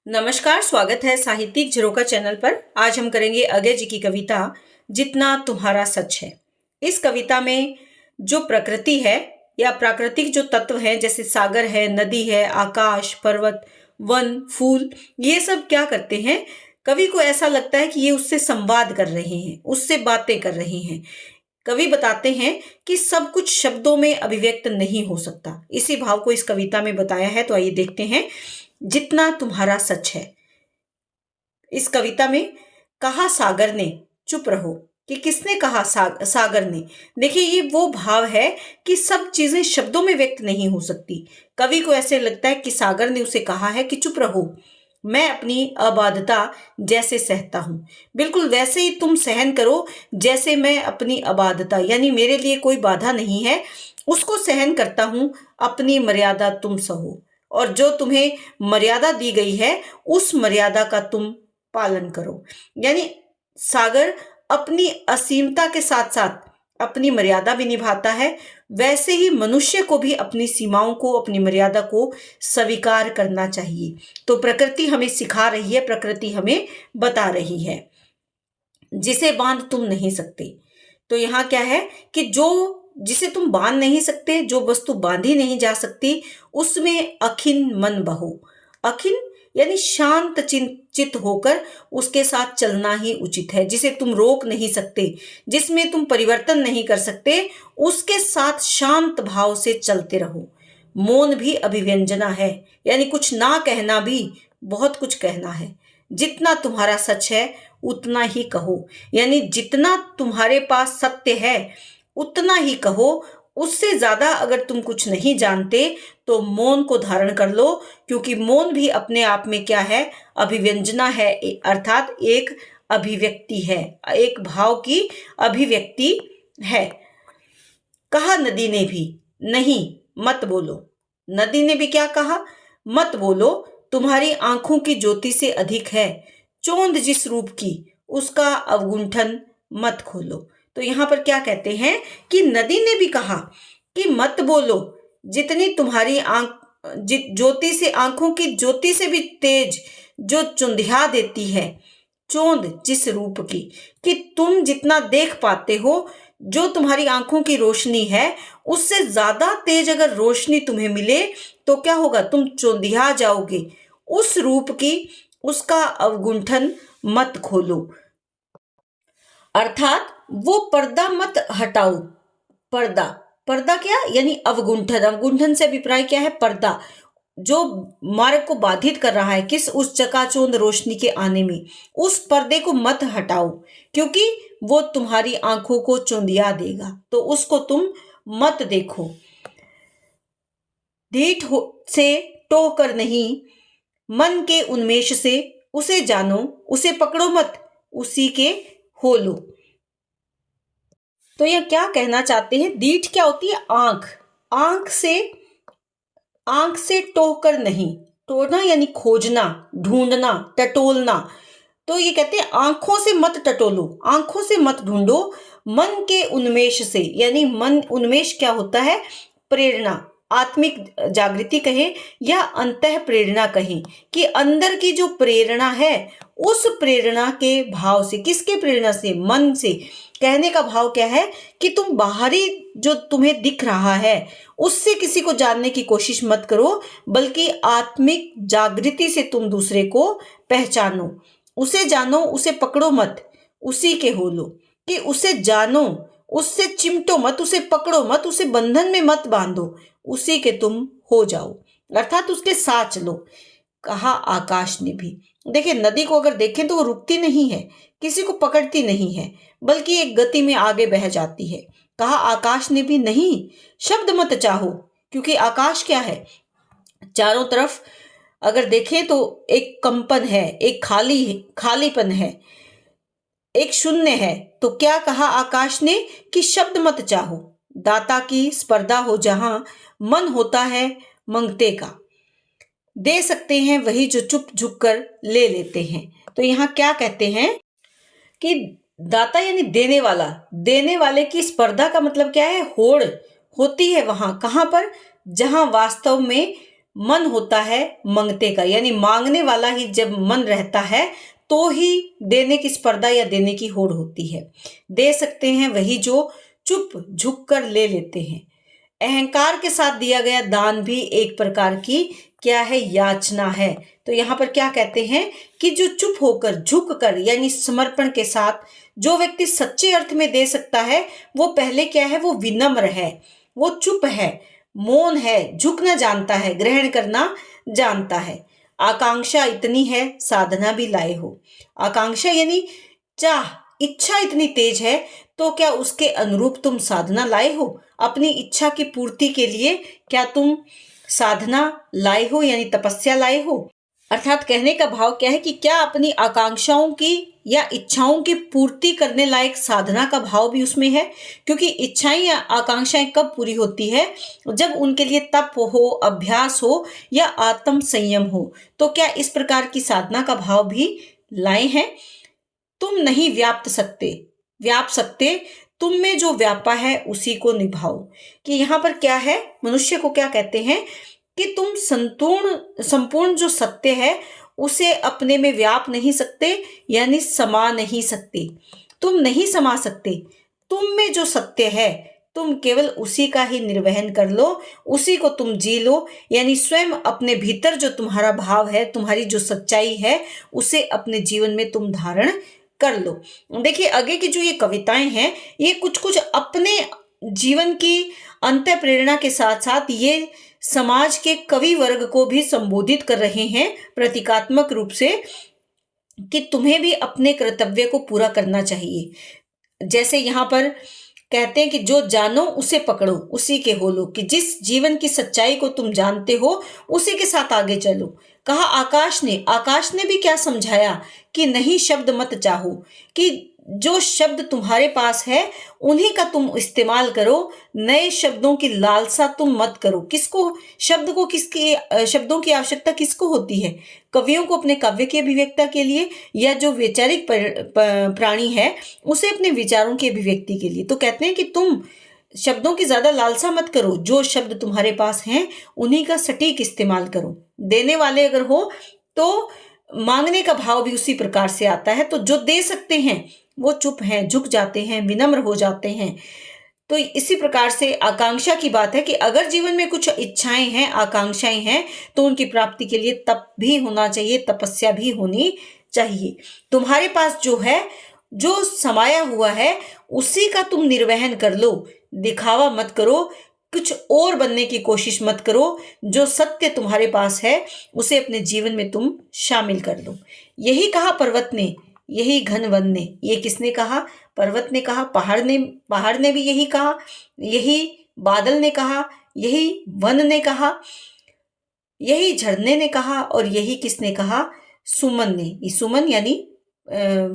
नमस्कार, स्वागत है साहित्यिक झरोका चैनल पर। आज हम करेंगे अगय जी की कविता जितना तुम्हारा सच है। इस कविता में जो प्रकृति है या प्राकृतिक जो तत्व हैं, जैसे सागर है, नदी है, आकाश, पर्वत, वन, फूल, ये सब क्या करते हैं, कवि को ऐसा लगता है कि ये उससे संवाद कर रहे हैं, उससे बातें कर रहे हैं। कवि बताते हैं कि सब कुछ शब्दों में अभिव्यक्त नहीं हो सकता। इसी भाव को इस कविता में बताया है। तो आइए देखते हैं जितना तुम्हारा सच है। इस कविता में कहा सागर ने चुप रहो, कि किसने कहा? सागर ने। देखिए, ये वो भाव है कि सब चीजें शब्दों में व्यक्त नहीं हो सकती। कवि को ऐसे लगता है कि सागर ने उसे कहा है कि चुप रहो, मैं अपनी अबाधता जैसे सहता हूं, बिल्कुल वैसे ही तुम सहन करो जैसे मैं अपनी अबाधता, यानी मेरे लिए कोई बाधा नहीं है, उसको सहन करता हूं। अपनी मर्यादा तुम सहो, और जो तुम्हें मर्यादा दी गई है उस मर्यादा का तुम पालन करो। यानी सागर अपनी असीमता के साथ साथ अपनी मर्यादा भी निभाता है। वैसे ही मनुष्य को भी अपनी सीमाओं को, अपनी मर्यादा को स्वीकार करना चाहिए। तो प्रकृति हमें सिखा रही है, प्रकृति हमें बता रही है, जिसे बांध तुम नहीं सकते। तो यहाँ क्या है कि जो जिसे तुम बांध नहीं सकते, जो वस्तु बांधी नहीं जा सकती, उसमें अखिन मन बहो। अखिन यानी शांत चित होकर उसके साथ चलना ही उचित है। जिसे तुम रोक नहीं सकते, जिसमें तुम परिवर्तन नहीं कर सकते, उसके साथ शांत भाव से चलते रहो। मौन भी अभिव्यंजना है, यानी कुछ ना कहना भी बहुत कुछ कहना है। जितना तुम्हारा सच है उतना ही कहो, यानी जितना तुम्हारे पास सत्य है उतना ही कहो। उससे ज्यादा अगर तुम कुछ नहीं जानते तो मौन को धारण कर लो, क्योंकि मौन भी अपने आप में क्या है? अभिव्यंजना है, अर्थात एक अभिव्यक्ति है, एक भाव की अभिव्यक्ति है। कहा नदी ने भी, नहीं मत बोलो। नदी ने भी क्या कहा? मत बोलो, तुम्हारी आंखों की ज्योति से अधिक है चोंद जिस रूप की, उसका अवगुंठन मत खोलो। तो यहां पर क्या कहते हैं कि नदी ने भी कहा कि मत बोलो, जितनी तुम्हारी ज्योति से, आंखों की ज्योति से भी तेज जो चुंधिया देती है, चोंद जिस रूप की, कि तुम जितना देख पाते हो, जो तुम्हारी आंखों की रोशनी है, उससे ज्यादा तेज अगर रोशनी तुम्हें मिले तो क्या होगा? तुम चौंधिया जाओगे। उस रूप की, उसका अवगुंठन मत खोलो, अर्थात वो पर्दा मत हटाओ। पर्दा, पर्दा क्या? यानी अवगुंठन। अवगुंठन से अभिप्राय क्या है? पर्दा, जो मार्ग को बाधित कर रहा है, किस? उस चकाचौंध रोशनी के आने में। उस पर्दे को मत हटाओ, क्योंकि वो तुम्हारी आंखों को चौंधिया देगा, तो उसको तुम मत देखो। ढीठ से टोह कर नहीं, मन के उन्मेष से उसे जानो, उसे पकड़ो मत, उसी के हो लो। तो यह क्या कहना चाहते हैं? दीठ क्या होती है? आंख। आंख से टोह कर नहीं, टोहना यानी खोजना, ढूंढना, टटोलना। तो ये कहते हैं आंखों से मत टटोलो, आंखों से मत ढूंढो, मन के उन्मेष से। यानी मन, उन्मेष क्या होता है? प्रेरणा, आत्मिक जागृति कहें या अंतः प्रेरणा कहें, कि अंदर की जो प्रेरणा है, उस प्रेरणा के भाव से। किसके प्रेरणा से? मन से। कहने का भाव क्या है कि तुम बाहरी जो तुम्हें दिख रहा है उससे किसी को जानने की कोशिश मत करो, बल्कि आत्मिक जागृति से तुम दूसरे को पहचानो, उसे जानो, उसे पकड़ो मत, उसी के हो लो। कि उसे जानो, उससे चिमटो मत, उसे पकड़ो मत, उसे बंधन में मत बांधो, उसी के तुम हो जाओ, अर्थात उसके साथ चलो। कहा आकाश ने भी। देखिए, नदी को अगर देखें तो वो रुकती नहीं है, किसी को पकड़ती नहीं है, बल्कि एक गति में आगे बह जाती है। कहा आकाश ने भी, नहीं शब्द मत चाहो, क्योंकि आकाश क्या है? चारों तरफ अगर देखें तो एक कंपन है, एक खालीपन है, एक शून्य है। तो क्या कहा आकाश ने कि शब्द मत चाहो, दाता की स्पर्धा हो जहां, मन होता है मंगते का, दे सकते हैं वही जो चुप झुक कर ले लेते हैं। तो यहाँ क्या कहते हैं कि दाता यानी देने वाला, देने वाले की स्पर्धा का मतलब क्या है? होड़ होती है वहां। कहां पर? जहां वास्तव में मन होता है मंगते का, यानी मांगने वाला ही जब मन रहता है तो ही देने की स्पर्धा या देने की होड़ होती है। दे सकते हैं वही जो चुप झुक कर ले लेते हैं। अहंकार के साथ दिया गया दान भी एक प्रकार की क्या है, याचना है। तो यहाँ पर क्या कहते हैं कि जो चुप होकर झुक कर यानी समर्पण के साथ जो व्यक्ति सच्चे अर्थ में दे सकता है वो पहले क्या है, वो विनम्र है, वो चुप है, मौन है, झुकना जानता है, ग्रहण करना जानता है। आकांक्षा इतनी है साधना भी लाए हो। आकांक्षा यानी चाह, इच्छा इतनी तेज है तो क्या उसके अनुरूप तुम साधना लाए हो? अपनी इच्छा की पूर्ति के लिए क्या तुम साधना लाए हो, यानी तपस्या लाए हो? अर्थात कहने का भाव क्या है कि क्या अपनी आकांक्षाओं की या इच्छाओं की पूर्ति करने लायक साधना का भाव भी उसमें है? क्योंकि इच्छाएं या आकांक्षाएं कब पूरी होती है, जब उनके लिए तप हो, अभ्यास हो या आत्म संयम हो। तो क्या इस प्रकार की साधना का भाव भी लाए हैं? तुम नहीं व्याप सकते, तुम में जो व्यापा है उसी को निभाओ। कि यहाँ पर क्या है, मनुष्य को क्या कहते हैं कि तुम संपूर्ण जो सत्य है उसे अपने में व्याप नहीं सकते, यानी समा नहीं सकते। तुम नहीं समा सकते, तुम में जो सत्य है तुम केवल उसी का ही निर्वहन कर लो, उसी को तुम जी लो, यानी स्वयं अपने भीतर जो तुम्हारा भाव है, तुम्हारी जो सच्चाई है उसे अपने जीवन में तुम धारण कर लो। देखिए आगे की जो ये कविताएं हैं ये कुछ कुछ अपने जीवन की अंत प्रेरणा के साथ साथ ये समाज के कवि वर्ग को भी संबोधित कर रहे हैं प्रतीकात्मक रूप से, कि तुम्हें भी अपने कर्तव्य को पूरा करना चाहिए। जैसे यहाँ पर कहते हैं कि जो जानो उसे पकड़ो, उसी के हो लो, कि जिस जीवन की सच्चाई को तुम जानते हो उसी के साथ आगे चलो। कहा आकाश ने भी क्या समझाया कि नहीं शब्द मत चाहो, कि जो शब्द तुम्हारे पास है उन्हीं का तुम इस्तेमाल करो, नए शब्दों की लालसा तुम मत करो। शब्दों की आवश्यकता किसको होती है? कवियों को अपने काव्य की अभिव्यक्ति के लिए, या जो वैचारिक प्राणी है उसे अपने विचारों की अभिव्यक्ति के लिए। तो कहते हैं कि तुम शब्दों की ज्यादा लालसा मत करो, जो शब्द तुम्हारे पास हैं उन्हीं का सटीक इस्तेमाल करो। देने वाले अगर हो तो मांगने का भाव भी उसी प्रकार से आता है। तो जो दे सकते हैं वो चुप हैं, झुक जाते हैं, विनम्र हो जाते हैं। तो इसी प्रकार से आकांक्षा की बात है कि अगर जीवन में कुछ इच्छाएं हैं, आकांक्षाएं हैं, तो उनकी प्राप्ति के लिए तप भी होना चाहिए, तपस्या भी होनी चाहिए। तुम्हारे पास जो है, जो समाया हुआ है उसी का तुम निर्वहन कर लो, दिखावा मत करो, कुछ और बनने की कोशिश मत करो। जो सत्य तुम्हारे पास है उसे अपने जीवन में तुम शामिल कर लो। यही कहा पर्वत ने, यही घन वन ने। ये किसने कहा? पर्वत ने कहा। पहाड़ ने भी यही कहा, यही बादल ने कहा, यही वन ने कहा, यही झरने ने कहा, और यही किसने कहा? सुमन ने। ये सुमन यानी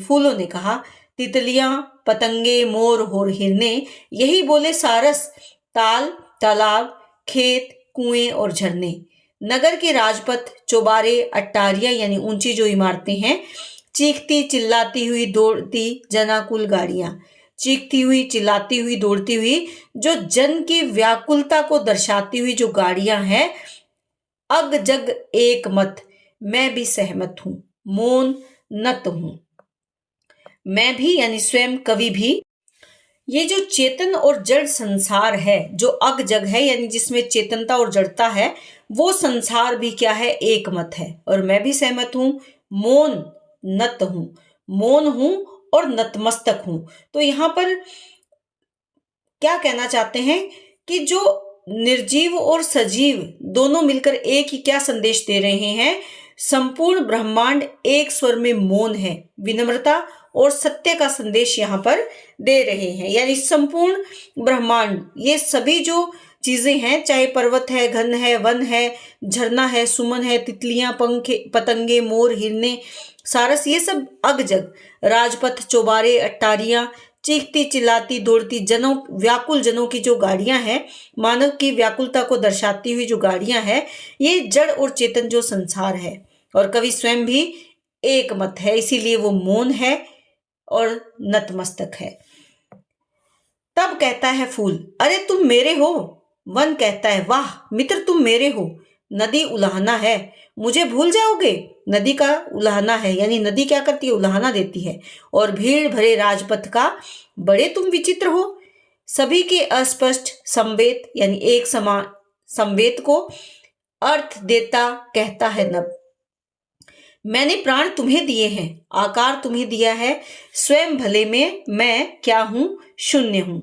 फूलों ने कहा। तितलियां, पतंगे, मोर और हिरने यही बोले सारस, ताल, तालाब, खेत, कुएं और झरने। नगर के राजपथ, चौबारे, अट्टारियां यानी ऊंची जो इमारतें हैं, चीखती चिल्लाती हुई दौड़ती जनाकुल गाड़ियां, चीखती हुई चिल्लाती हुई दौड़ती हुई जो जन की व्याकुलता को दर्शाती हुई जो गाड़ियां हैं, अग जग एक मत, मैं भी सहमत हूं, मौन नत हूं। मैं भी यानी स्वयं कवि भी, ये जो चेतन और जड़ संसार है, जो अग जग है यानी जिसमें चेतनता और जड़ता है, वो संसार भी क्या है? एक मत है। और मैं भी सहमत हूं, मौन नत हूं, मौन हूं और नतमस्तक हूं। तो यहां पर क्या कहना चाहते हैं कि जो निर्जीव और सजीव दोनों मिलकर एक ही क्या संदेश दे रहे हैं? संपूर्ण ब्रह्मांड एक स्वर में मौन है, विनम्रता और सत्य का संदेश यहाँ पर दे रहे हैं। यानी संपूर्ण ब्रह्मांड, ये सभी जो चीजें हैं, चाहे पर्वत है, घन है, वन है, झरना है, सुमन है, तितलियां, पतंगे, मोर, हिरने, सारस, ये सब अग जग, राजपथ, चौबारे, अट्टारियां, चीखती चिल्लाती दौड़ती जनों, व्याकुल जनों की जो गाड़ियां हैं, मानव की व्याकुलता को दर्शाती हुई जो गाड़ियां हैं, ये जड़ और चेतन जो संसार है। और कवि स्वयं भी एक मत है, इसीलिए वो मौन है और नतमस्तक है। तब कहता है फूल, अरे तुम मेरे हो। वन कहता है, वाह मित्र तुम मेरे हो। नदी उलाहना है, मुझे भूल जाओगे। नदी का उलाहना है, यानी नदी क्या करती है, उलाहना देती है। और भीड़ भरे राजपथ का बड़े तुम विचित्र हो। सभी के अस्पष्ट संवेद, यानी एक समान संवेद को अर्थ देता कहता है नभ। मैंने प्राण तुम्हें दिए हैं, आकार तुम्हें दिया है, स्वयं भले में मैं क्या हूं, शून्य हूं।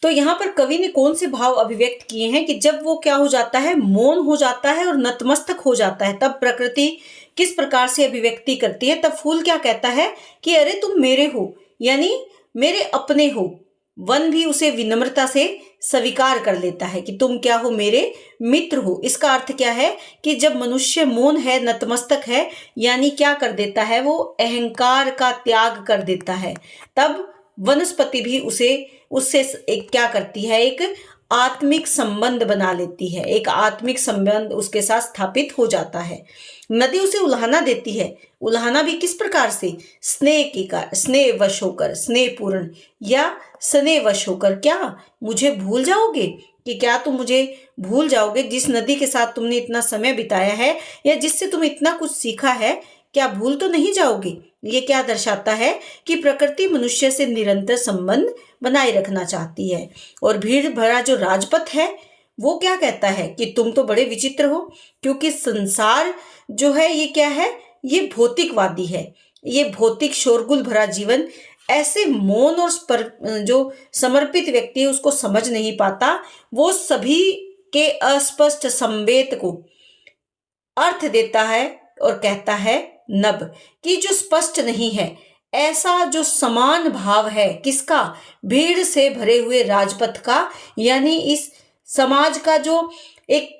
तो यहाँ पर कवि ने कौन से भाव अभिव्यक्त किए हैं कि जब वो क्या हो जाता है, मौन हो जाता है और नतमस्तक हो जाता है, तब प्रकृति किस प्रकार से अभिव्यक्ति करती है। तब फूल क्या कहता है कि अरे तुम मेरे हो, यानी मेरे अपने हो। वन भी उसे विनम्रता से स्वीकार कर लेता है कि तुम क्या हो, मेरे मित्र हो। इसका अर्थ क्या है कि जब मनुष्य मौन है, नतमस्तक है, यानी क्या कर देता है, वो अहंकार का त्याग कर देता है, तब वनस्पति भी उससे एक क्या करती है, एक आत्मिक संबंध बना लेती है, एक आत्मिक संबंध उसके साथ स्थापित हो जाता है। नदी उसे उल्हाना देती है। उल्हाना भी किस प्रकार से, स्नेह के कारण, स्नेहवश होकर, स्नेहपूर्ण या स्नेहवश होकर। क्या मुझे भूल जाओगे, कि क्या तुम मुझे भूल जाओगे, जिस नदी के साथ तुमने इतना समय बिताया है या जिससे तुम इतना कुछ सीखा है, क्या भूल तो नहीं जाओगे। ये क्या दर्शाता है कि प्रकृति मनुष्य से निरंतर संबंध बनाए रखना चाहती है। और भीड़ भरा जो राजपथ है वो क्या कहता है कि तुम तो बड़े विचित्र हो, क्योंकि संसार जो है ये क्या है, ये भौतिकवादी है। ये भौतिक शोरगुल भरा जीवन ऐसे मौन और जो समर्पित व्यक्ति है उसको समझ नहीं पाता। वो सभी के अस्पष्ट संवेद को अर्थ देता है और कहता है नभ, कि जो स्पष्ट नहीं है। ऐसा जो समान भाव है किसका, भीड़ से भरे हुए राजपथ का, यानी इस समाज का जो एक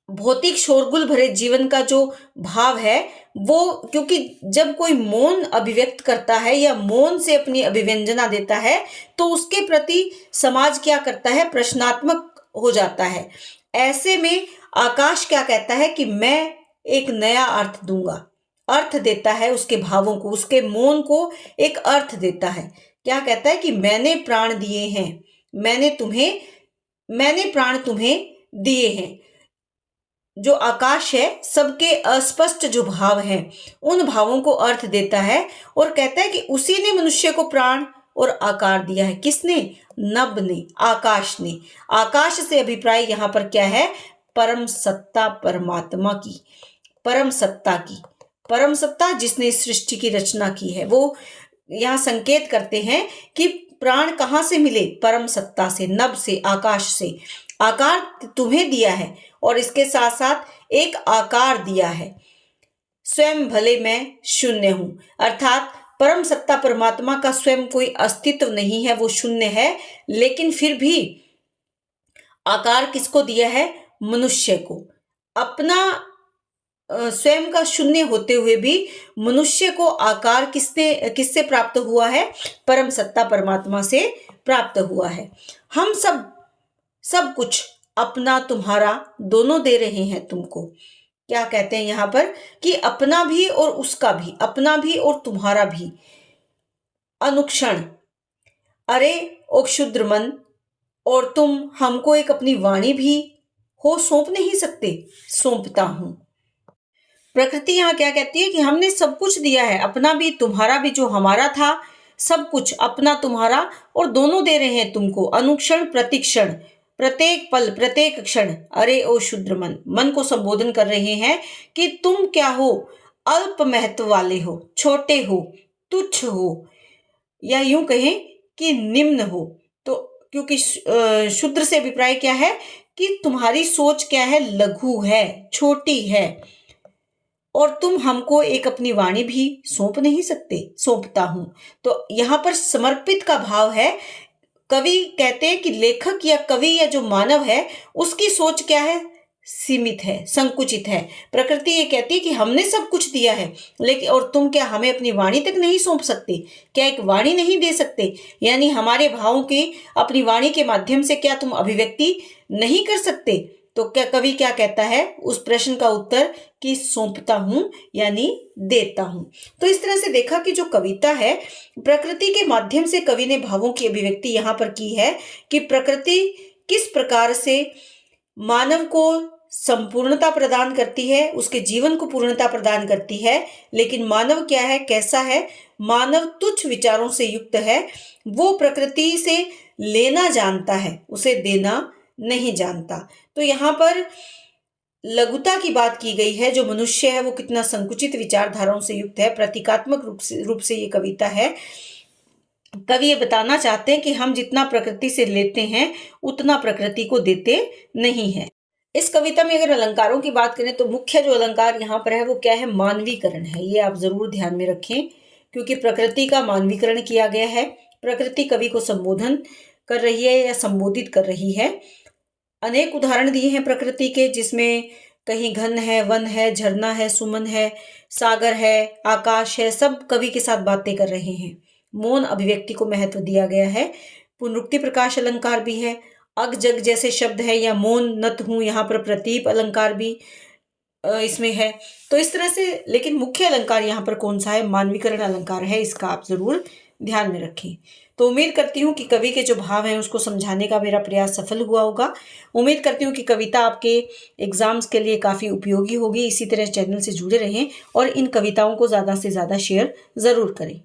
भौतिक शोरगुल भरे जीवन का जो भाव है वो, क्योंकि जब कोई मौन अभिव्यक्त करता है या मौन से अपनी अभिव्यंजना देता है तो उसके प्रति समाज क्या करता है, प्रश्नात्मक हो जाता है। ऐसे में आकाश क्या कहता है कि मैं एक नया अर्थ दूंगा, अर्थ देता है उसके भावों को, उसके मौन को एक अर्थ देता है। क्या कहता है कि मैंने प्राण दिए हैं, मैंने प्राण तुम्हें दिए हैं। जो आकाश है सबके अस्पष्ट जो भाव हैं उन भावों को अर्थ देता है और कहता है कि उसी ने मनुष्य को प्राण और आकार दिया है। किसने, नभ ने, आकाश ने। आकाश से अभिप्राय यहाँ पर क्या है, परम सत्ता परमात्मा की, परम सत्ता की, परम सत्ता जिसने सृष्टि की रचना की है। वो यहाँ संकेत करते हैं कि प्राण कहाँ से मिले, परम सत्ता से, नभ से, आकाश से। आकार तुम्हें दिया है और इसके साथ साथ एक आकार दिया है, स्वयं भले मैं शून्य हूं। अर्थात परम सत्ता परमात्मा का स्वयं कोई अस्तित्व नहीं है, वो शून्य है, लेकिन फिर भी आकार किसको दिया है, मनुष्य को। अपना स्वयं का शून्य होते हुए भी मनुष्य को आकार किससे प्राप्त हुआ है, परम सत्ता परमात्मा से प्राप्त हुआ है। हम सब कुछ अपना तुम्हारा दोनों दे रहे हैं तुमको। क्या कहते हैं यहाँ पर कि अपना भी और उसका भी, अपना भी और तुम्हारा भी, अनुक्षण। अरे ओ क्षुद्र मन, और तुम हमको एक अपनी वाणी भी हो सौंप नहीं सकते, सौंपता हूं। प्रकृति यहाँ क्या कहती है कि हमने सब कुछ दिया है, अपना भी तुम्हारा भी, जो हमारा था सब कुछ, अपना तुम्हारा और दोनों दे रहे हैं तुमको, अनुक्षण प्रतिक्षण, प्रत्येक पल प्रत्येक क्षण। अरे ओ शुद्र मन, मन को संबोधन कर रहे हैं कि तुम क्या हो, अल्प महत्व वाले हो, छोटे हो, तुच्छ हो, या यूं कहें कि निम्न हो। तो क्योंकि शुद्र से अभिप्राय क्या है कि तुम्हारी सोच क्या है, लघु है, छोटी है, और तुम हमको एक अपनी वाणी भी सौंप नहीं सकते, सौंपता हूं। तो यहाँ पर समर्पित का भाव है। कवि कहते हैं कि लेखक या कवि या जो मानव है उसकी सोच क्या है, सीमित है, संकुचित है। प्रकृति ये कहती है कि हमने सब कुछ दिया है, लेकिन और तुम क्या हमें अपनी वाणी तक नहीं सौंप सकते, क्या एक वाणी नहीं दे सकते, यानी हमारे भावों की अपनी वाणी के माध्यम से क्या तुम अभिव्यक्ति नहीं कर सकते। तो क्या कवि क्या कहता है उस प्रश्न का उत्तर कि सौंपता हूं, यानी देता हूं। तो इस तरह से देखा कि जो कविता है प्रकृति के माध्यम से कवि ने भावों की अभिव्यक्ति यहाँ पर की है कि प्रकृति किस प्रकार से मानव को संपूर्णता प्रदान करती है, उसके जीवन को पूर्णता प्रदान करती है। लेकिन मानव क्या है, कैसा है? मानव तुच्छ विचारों से युक्त है। वो प्रकृति से लेना जानता है, उसे देना नहीं जानता। तो यहाँ पर लघुता की बात की गई है। जो मनुष्य है वो कितना संकुचित विचारधाराओं से युक्त है। प्रतीकात्मक रूप से ये कविता है। कवि ये बताना चाहते हैं कि हम जितना प्रकृति से लेते हैं उतना प्रकृति को देते नहीं है। इस कविता में अगर अलंकारों की बात करें तो मुख्य जो अलंकार यहाँ पर है वो क्या है? मानवीकरण है। ये आप जरूर ध्यान में रखें, क्योंकि प्रकृति का मानवीकरण किया गया है। प्रकृति कवि को संबोधन कर रही है या संबोधित कर रही है। अनेक उदाहरण दिए हैं प्रकृति के, जिसमें कहीं घन है, वन है, झरना है, सुमन है, सागर है, आकाश है, सब कवि के साथ बातें कर रहे हैं। मौन अभिव्यक्ति को महत्व दिया गया है। पुनरुक्ति प्रकाश अलंकार भी है। अग जग जैसे शब्द है, या मौन नत हूं, यहाँ पर प्रतीप अलंकार भी इसमें है। तो इस तरह से, लेकिन मुख्य अलंकार यहाँ पर कौन सा है? मानवीकरण अलंकार है। इसका आप जरूर ध्यान में रखें। तो उम्मीद करती हूँ कि कवि के जो भाव हैं उसको समझाने का मेरा प्रयास सफल हुआ होगा। उम्मीद करती हूँ कि कविता आपके एग्जाम्स के लिए काफ़ी उपयोगी होगी। इसी तरह चैनल से जुड़े रहें और इन कविताओं को ज़्यादा से ज़्यादा शेयर ज़रूर करें।